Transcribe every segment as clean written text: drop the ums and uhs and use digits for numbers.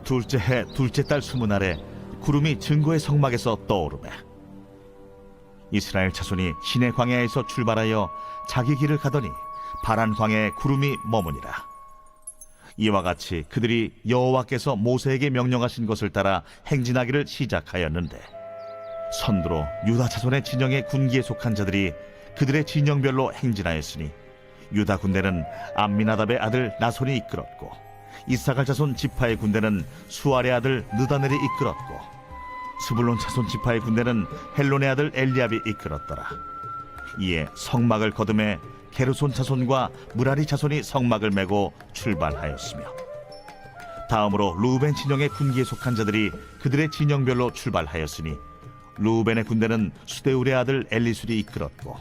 둘째 해 둘째 달 20날에 구름이 증거의 성막에서 떠오르매 이스라엘 자손이 시내 광야에서 출발하여 자기 길을 가더니 파란 광야에 구름이 머무니라. 이와 같이 그들이 여호와께서 모세에게 명령하신 것을 따라 행진하기를 시작하였는데 선두로 유다 자손의 진영의 군기에 속한 자들이 그들의 진영별로 행진하였으니 유다 군대는 암미나답의 아들 나손이 이끌었고 이사갈 자손 지파의 군대는 수알의 아들 느다넬이 이끌었고 스불론 자손 지파의 군대는 헬론의 아들 엘리압이 이끌었더라. 이에 성막을 거두매 게르손 자손과 무라리 자손이 성막을 메고 출발하였으며 다음으로 루벤 진영의 군기에 속한 자들이 그들의 진영별로 출발하였으니 루벤의 군대는 수데울의 아들 엘리술이 이끌었고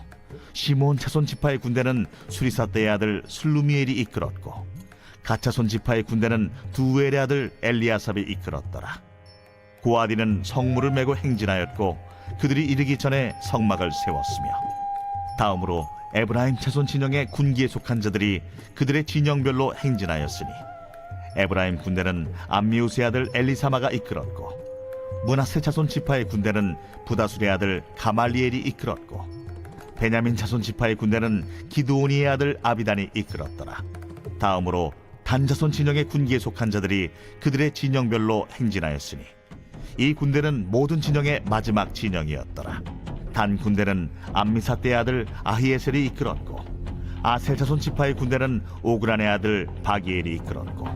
시몬 자손 지파의 군대는 수리사떼의 아들 슬루미엘이 이끌었고 갓자손 지파의 군대는 두엘의 아들 엘리아삽이 이끌었더라. 고아디는 성물을 메고 행진하였고 그들이 이르기 전에 성막을 세웠으며 다음으로 에브라임 자손 진영의 군기에 속한 자들이 그들의 진영별로 행진하였으니 에브라임 군대는 암미우스의 아들 엘리사마가 이끌었고 므낫세 자손 지파의 군대는 부다술의 아들 가말리엘이 이끌었고 베냐민 자손 지파의 군대는 기드오니의 아들 아비단이 이끌었더라. 다음으로 단 자손 진영의 군기에 속한 자들이 그들의 진영별로 행진하였으니 이 군대는 모든 진영의 마지막 진영이었더라. 단 군대는 암미사떼의 아들 아히에셀이 이끌었고 아셀 자손 지파의 군대는 오그란의 아들 바기엘이 이끌었고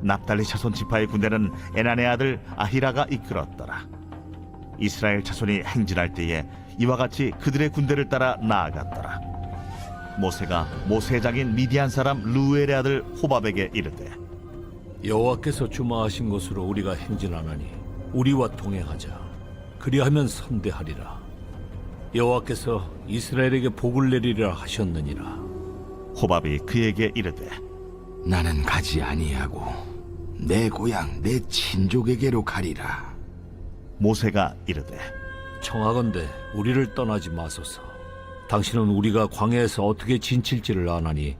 납달리 자손 지파의 군대는 에난의 아들 아히라가 이끌었더라. 이스라엘 자손이 행진할 때에 이와 같이 그들의 군대를 따라 나아갔더라. 모세가 모세의 장인 미디안 사람 르우엘의 아들 호밥에게 이르되 여호와께서 주마하신 곳으로 우리가 행진하나니 우리와 동행하자. 그리하면 선대하리라. 여호와께서 이스라엘에게 복을 내리리라 하셨느니라. 호밥이 그에게 이르되 나는 가지 아니하고 내 고향 내 친족에게로 가리라. 모세가 이르되 청하건대 우리를 떠나지 마소서. 당신은 우리가 광야에서 어떻게 진칠지를 아나니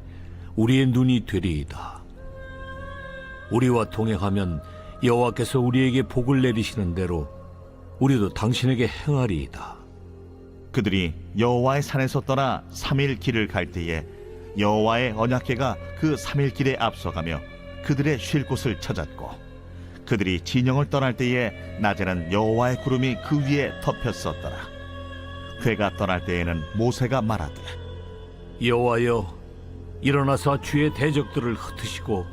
우리의 눈이 되리이다. 우리와 동행하면 여호와께서 우리에게 복을 내리시는 대로 우리도 당신에게 행하리이다. 그들이 여호와의 산에서 떠나 3일 길을 갈 때에 여호와의 언약궤가 그 3일 길에 앞서가며 그들의 쉴 곳을 찾았고 그들이 진영을 떠날 때에 낮에는 여호와의 구름이 그 위에 덮였었더라. 궤가 떠날 때에는 모세가 말하되 여호와여, 일어나사 주의 대적들을 흩으시고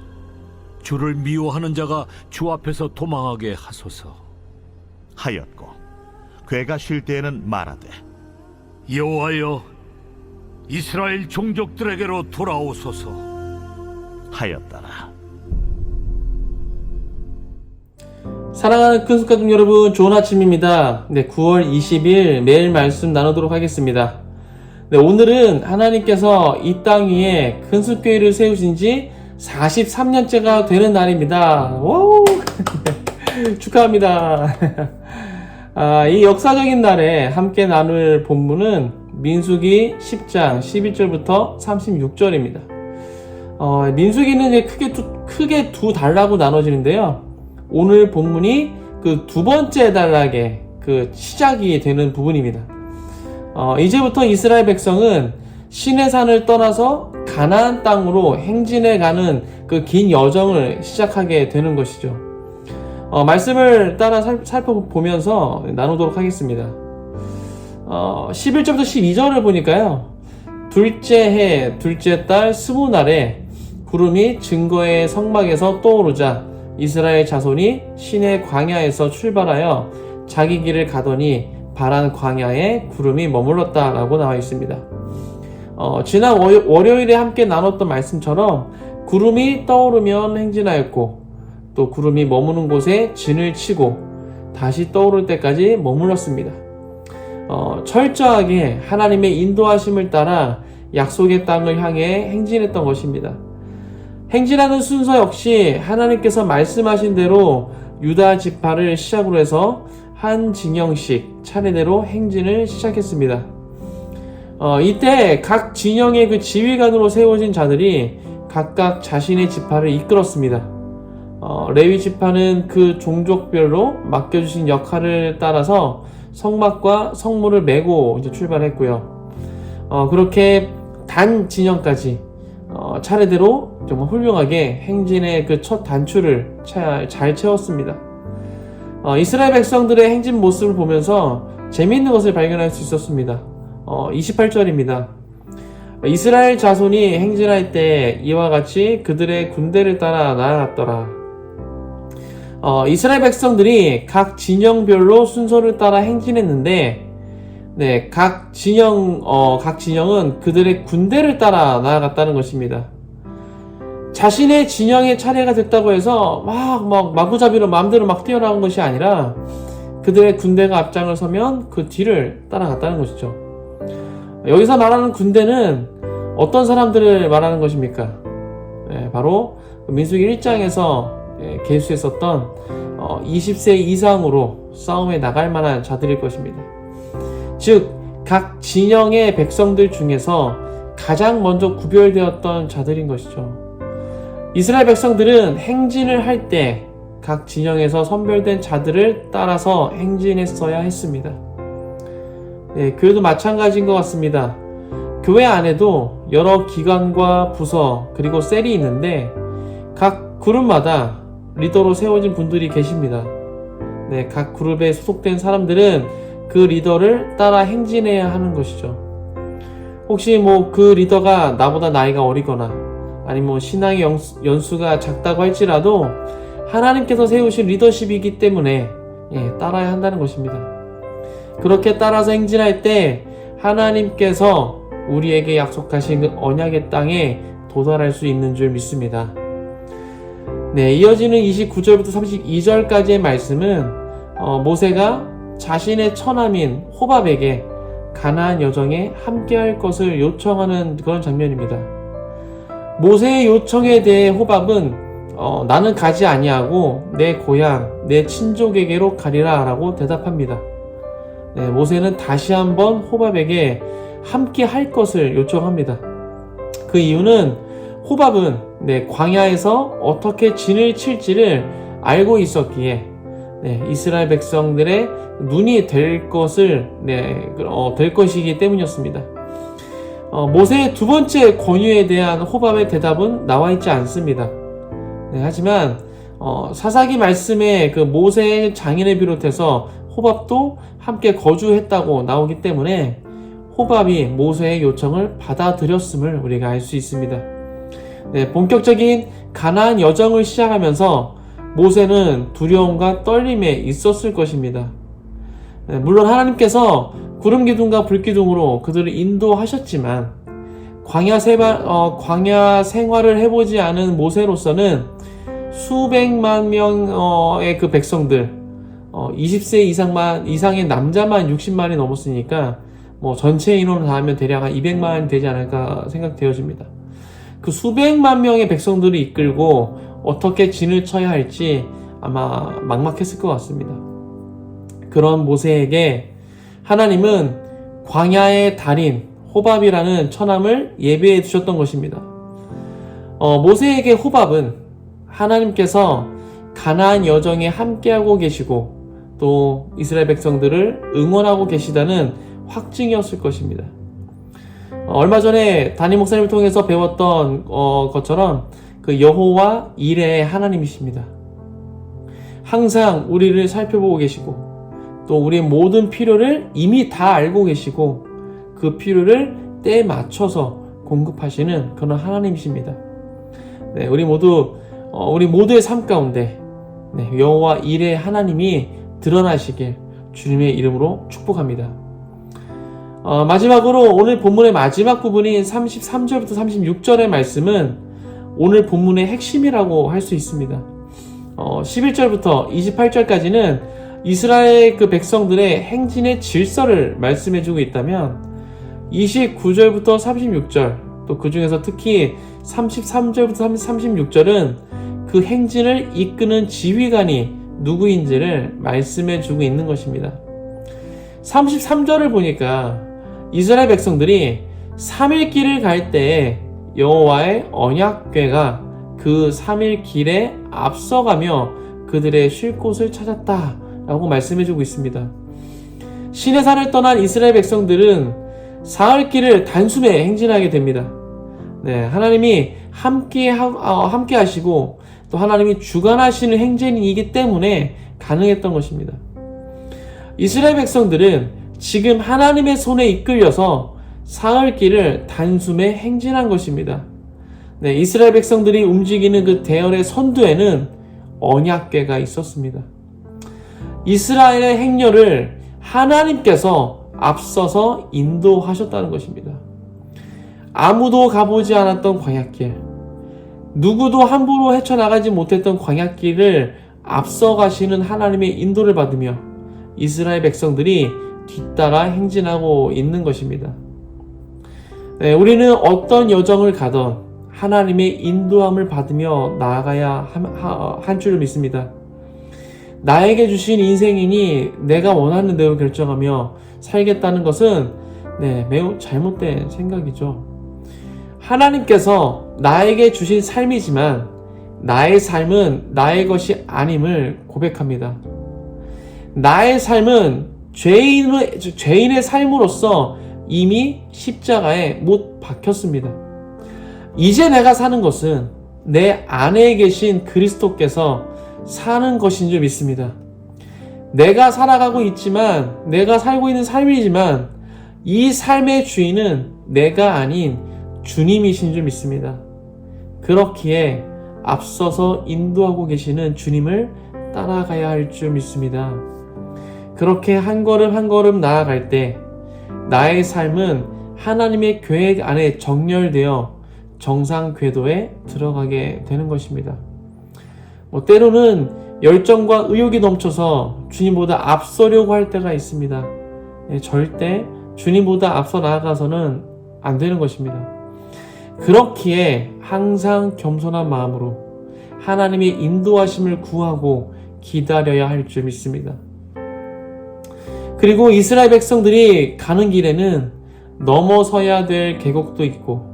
주를 미워하는 자가 주 앞에서 도망하게 하소서. 하였고 궤가 쉴 때에는 말하되 여호와여, 이스라엘 종족들에게로 돌아오소서 하였더라. 사랑하는 큰숙가족 여러분, 좋은 아침입니다. 9월 20일 매일 말씀 나누도록 하겠습니다. 오늘은 하나님께서 이 땅 위에 큰숙교회를 세우신 지 43년째가 되는 날입니다. 오! 축하합니다. 이 역사적인 날에 함께 나눌 본문은 민수기 10장 11절부터 36절입니다. 민수기는 이제 크게 두 단락으로 나눠지는데요. 오늘 본문이 그 두 번째 단락의 그 시작이 되는 부분입니다. 이제부터 이스라엘 백성은 시내산을 떠나서 가나안 땅으로 행진해 가는 그 긴 여정을 시작하게 되는 것이죠. 말씀을 따라 살펴보면서 나누도록 하겠습니다. 11절부터 12절을 보니까요. 둘째 해, 둘째 달 20날에 구름이 증거의 성막에서 떠오르자 이스라엘 자손이 시내 광야에서 출발하여 자기 길을 가더니 파란 광야에 구름이 머물렀다 라고 나와 있습니다. 지난 월요일에 함께 나눴던 말씀처럼 구름이 떠오르면 행진하였고 또 구름이 머무는 곳에 진을 치고 다시 떠오를 때까지 머물렀습니다. 철저하게 하나님의 인도하심을 따라 약속의 땅을 향해 행진했던 것입니다. 행진하는 순서 역시 하나님께서 말씀하신 대로 유다 지파를 시작으로 해서 한 진영씩 차례대로 행진을 시작했습니다. 이때 각 진영의 그 지휘관으로 세워진 자들이 각각 자신의 지파를 이끌었습니다. 레위 지파는 그 종족별로 맡겨주신 역할을 따라서 성막과 성물을 메고 이제 출발했고요. 그렇게 단 진영까지 차례대로 정말 훌륭하게 행진의 그 첫 단추를 잘 채웠습니다. 이스라엘 백성들의 행진 모습을 보면서 재미있는 것을 발견할 수 있었습니다. 28절입니다. 이스라엘 자손이 행진할 때 이와 같이 그들의 군대를 따라 나아갔더라. 이스라엘 백성들이 각 진영별로 순서를 따라 행진했는데, 네, 각 진영은 그들의 군대를 따라 나아갔다는 것입니다. 자신의 진영의 차례가 됐다고 해서 막 마구잡이로 마음대로 막 뛰어나간 것이 아니라 그들의 군대가 앞장을 서면 그 뒤를 따라갔다는 것이죠. 여기서 말하는 군대는 어떤 사람들을 말하는 것입니까? 네, 바로 민수기 1장에서 계수했었던 20세 이상으로 싸움에 나갈 만한 자들일 것입니다. 즉, 각 진영의 백성들 중에서 가장 먼저 구별되었던 자들인 것이죠. 이스라엘 백성들은 행진을 할 때 각 진영에서 선별된 자들을 따라서 행진했어야 했습니다. 네, 교회도 마찬가지인 것 같습니다. 교회 안에도 여러 기관과 부서 그리고 셀이 있는데 각 그룹마다 리더로 세워진 분들이 계십니다. 네, 각 그룹에 소속된 사람들은 그 리더를 따라 행진해야 하는 것이죠. 혹시 그 리더가 나보다 나이가 어리거나 아니면 신앙의 연수가 작다고 할지라도 하나님께서 세우신 리더십이기 때문에 따라야 한다는 것입니다. 그렇게 따라서 행진할 때 하나님께서 우리에게 약속하신 그 언약의 땅에 도달할 수 있는 줄 믿습니다. 네, 이어지는 29절부터 32절까지의 말씀은 모세가 자신의 처남인 호밥에게 가나안 여정에 함께할 것을 요청하는 그런 장면입니다. 모세의 요청에 대해 호밥은 나는 가지 아니하고 내 고향, 내 친족에게로 가리라 라고 대답합니다. 네, 모세는 다시 한번 호밥에게 함께 할 것을 요청합니다. 그 이유는 호밥은 광야에서 어떻게 진을 칠지를 알고 있었기에 이스라엘 백성들의 눈이 될 것이기 때문이었습니다. 모세의 두 번째 권유에 대한 호밥의 대답은 나와 있지 않습니다. 하지만 사사기 말씀에 그 모세의 장인을 비롯해서 호밥도 함께 거주했다고 나오기 때문에 호밥이 모세의 요청을 받아들였음을 우리가 알 수 있습니다. 본격적인 가나안 여정을 시작하면서 모세는 두려움과 떨림에 있었을 것입니다. 물론 하나님께서 구름 기둥과 불 기둥으로 그들을 인도하셨지만 광야 생활을 해보지 않은 모세로서는 수백만 명의 그 백성들 20세 이상의 남자만 60만이 넘었으니까 전체 인원을 다 하면 대략 한 200만이 되지 않을까 생각되어집니다. 그 수백만 명의 백성들을 이끌고 어떻게 진을 쳐야 할지 아마 막막했을 것 같습니다. 그런 모세에게 하나님은 광야의 달인 호밥이라는 처남을 예비해 두셨던 것입니다. 모세에게 호밥은 하나님께서 가나안 여정에 함께하고 계시고 또 이스라엘 백성들을 응원하고 계시다는 확증이었을 것입니다. 얼마 전에 담임 목사님을 통해서 배웠던 것처럼 그 여호와 이레의 하나님이십니다. 항상 우리를 살펴보고 계시고 또 우리의 모든 필요를 이미 다 알고 계시고 그 필요를 때에 맞춰서 공급하시는 그런 하나님이십니다. 우리 모두의 삶 가운데 여호와 이레의 하나님이 드러나시길 주님의 이름으로 축복합니다. 마지막으로 오늘 본문의 마지막 부분인 33절부터 36절의 말씀은 오늘 본문의 핵심이라고 할 수 있습니다. 11절부터 28절까지는 이스라엘 그 백성들의 행진의 질서를 말씀해주고 있다면 29절부터 36절 또 그 중에서 특히 33절부터 36절은 그 행진을 이끄는 지휘관이 누구인지를 말씀해주고 있는 것입니다. 33절을 보니까 이스라엘 백성들이 3일 길을 갈 때 여호와의 언약궤가 그 3일 길에 앞서가며 그들의 쉴 곳을 찾았다라고 말씀해주고 있습니다. 시내산을 떠난 이스라엘 백성들은 사흘 길을 단숨에 행진하게 됩니다. 네, 하나님이 함께 하시고 또 하나님이 주관하시는 행진이기 때문에 가능했던 것입니다. 이스라엘 백성들은 지금 하나님의 손에 이끌려서 사흘 길을 단숨에 행진한 것입니다. 네, 이스라엘 백성들이 움직이는 그 대열의 선두에는 언약궤가 있었습니다. 이스라엘의 행렬을 하나님께서 앞서서 인도하셨다는 것입니다. 아무도 가보지 않았던 광야길, 누구도 함부로 헤쳐나가지 못했던 광야길을 앞서 가시는 하나님의 인도를 받으며 이스라엘 백성들이 뒤따라 행진하고 있는 것입니다. 네, 우리는 어떤 여정을 가던 하나님의 인도함을 받으며 나아가야 한 줄을 믿습니다. 나에게 주신 인생이니 내가 원하는 대로 결정하며 살겠다는 것은 매우 잘못된 생각이죠. 하나님께서 나에게 주신 삶이지만 나의 삶은 나의 것이 아님을 고백합니다. 나의 삶은 죄인의 삶으로서 이미 십자가에 못 박혔습니다. 이제 내가 사는 것은 내 안에 계신 그리스도께서 사는 것인 줄 믿습니다. 내가 살아가고 있지만, 내가 살고 있는 삶이지만 이 삶의 주인은 내가 아닌 주님이신 줄 믿습니다. 그렇기에 앞서서 인도하고 계시는 주님을 따라가야 할 줄 믿습니다. 그렇게 한 걸음 한 걸음 나아갈 때 나의 삶은 하나님의 계획 안에 정렬되어 정상 궤도에 들어가게 되는 것입니다. 때로는 열정과 의욕이 넘쳐서 주님보다 앞서려고 할 때가 있습니다. 절대 주님보다 앞서 나아가서는 안 되는 것입니다. 그렇기에 항상 겸손한 마음으로 하나님의 인도하심을 구하고 기다려야 할 줄 믿습니다. 그리고 이스라엘 백성들이 가는 길에는 넘어서야 될 계곡도 있고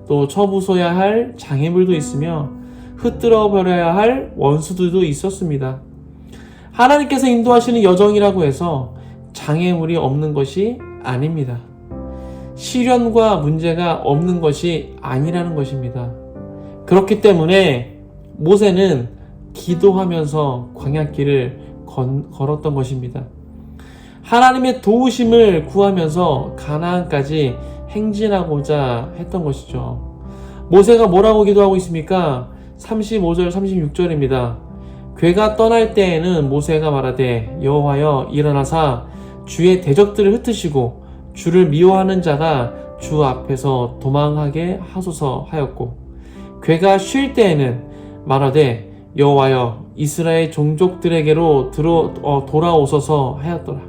또 쳐부숴야 할 장애물도 있으며 흩뜨려 버려야 할 원수들도 있었습니다. 하나님께서 인도하시는 여정이라고 해서 장애물이 없는 것이 아닙니다. 시련과 문제가 없는 것이 아니라는 것입니다. 그렇기 때문에 모세는 기도하면서 광야길을 걸었던 것입니다. 하나님의 도우심을 구하면서 가나안까지 행진하고자 했던 것이죠. 모세가 뭐라고 기도하고 있습니까? 35절 36절입니다. 괴가 떠날 때에는 모세가 말하되 여호와여 일어나사 주의 대적들을 흩으시고 주를 미워하는 자가 주 앞에서 도망하게 하소서 하였고 괴가 쉴 때에는 말하되 여호와여 이스라엘 종족들에게로 돌아오소서 하였더라.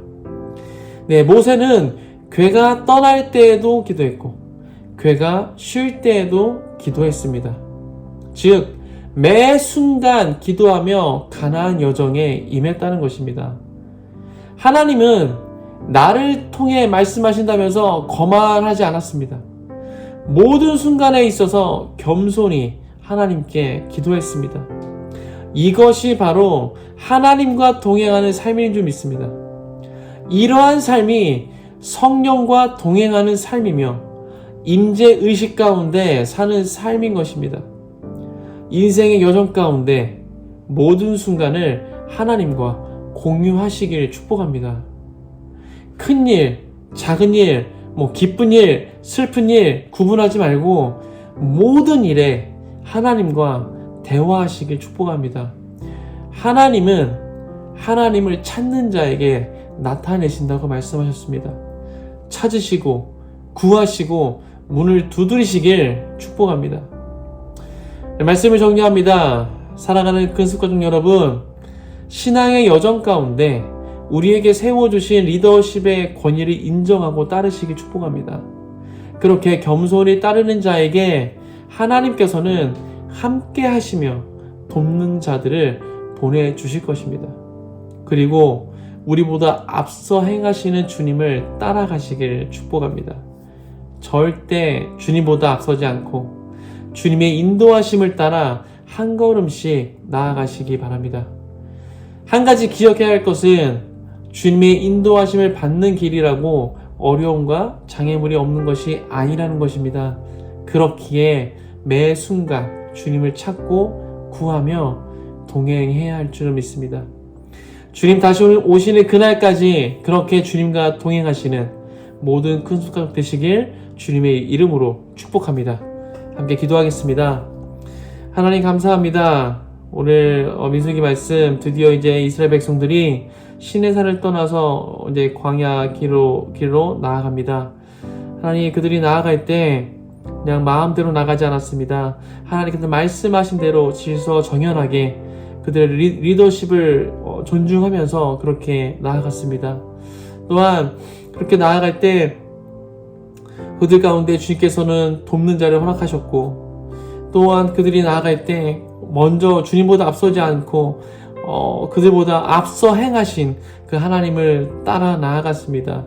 네, 모세는 괴가 떠날 때에도 기도했고 괴가 쉴 때에도 기도했습니다. 즉 매 순간 기도하며 가나안 여정에 임했다는 것입니다. 하나님은 나를 통해 말씀하신다면서 거만하지 않았습니다. 모든 순간에 있어서 겸손히 하나님께 기도했습니다. 이것이 바로 하나님과 동행하는 삶인 줄 믿습니다. 이러한 삶이 성령과 동행하는 삶이며 임재의식 가운데 사는 삶인 것입니다. 인생의 여정 가운데 모든 순간을 하나님과 공유하시길 축복합니다. 큰 일, 작은 일, 기쁜 일, 슬픈 일 구분하지 말고 모든 일에 하나님과 대화하시길 축복합니다. 하나님은 하나님을 찾는 자에게 나타내신다고 말씀하셨습니다. 찾으시고 구하시고 문을 두드리시길 축복합니다. 말씀을 정리합니다. 사랑하는 근습가족 여러분, 신앙의 여정 가운데 우리에게 세워주신 리더십의 권위를 인정하고 따르시길 축복합니다. 그렇게 겸손히 따르는 자에게 하나님께서는 함께 하시며 돕는 자들을 보내주실 것입니다. 그리고 우리보다 앞서 행하시는 주님을 따라가시길 축복합니다. 절대 주님보다 앞서지 않고 주님의 인도하심을 따라 한 걸음씩 나아가시기 바랍니다. 한 가지 기억해야 할 것은 주님의 인도하심을 받는 길이라고 어려움과 장애물이 없는 것이 아니라는 것입니다. 그렇기에 매 순간 주님을 찾고 구하며 동행해야 할 줄을 믿습니다. 주님 다시 오시는 그날까지 그렇게 주님과 동행하시는 모든 큰 손가락 되시길 주님의 이름으로 축복합니다. 함께 기도하겠습니다. 하나님 감사합니다. 오늘 민수기 말씀 드디어 이제 이스라엘 백성들이 시내산을 떠나서 이제 광야 길로 나아갑니다. 하나님 그들이 나아갈 때 그냥 마음대로 나가지 않았습니다. 하나님께서 말씀하신 대로 질서 정연하게 그들의 리더십을 존중하면서 그렇게 나아갔습니다. 또한 그렇게 나아갈 때 그들 가운데 주님께서는 돕는 자를 허락하셨고 또한 그들이 나아갈 때 먼저 주님보다 앞서지 않고 그들보다 앞서 행하신 그 하나님을 따라 나아갔습니다.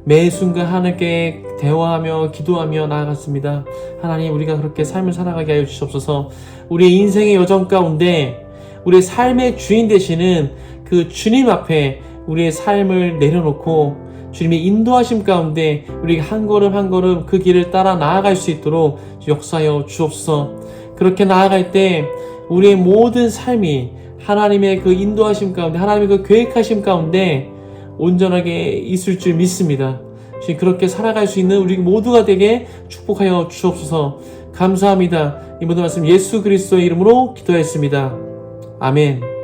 매 순간 하나님께 대화하며 기도하며 나아갔습니다. 하나님 우리가 그렇게 삶을 살아가게 하여 주시옵소서. 우리의 인생의 여정 가운데 우리의 삶의 주인 되시는 그 주님 앞에 우리의 삶을 내려놓고 주님의 인도하심 가운데 우리가 한 걸음 한 걸음 그 길을 따라 나아갈 수 있도록 역사하여 주옵소서. 그렇게 나아갈 때 우리의 모든 삶이 하나님의 그 인도하심 가운데 하나님의 그 계획하심 가운데 온전하게 있을 줄 믿습니다. 주님 그렇게 살아갈 수 있는 우리 모두가 되게 축복하여 주옵소서. 감사합니다. 이 모든 말씀 예수 그리스도의 이름으로 기도했습니다. 아멘.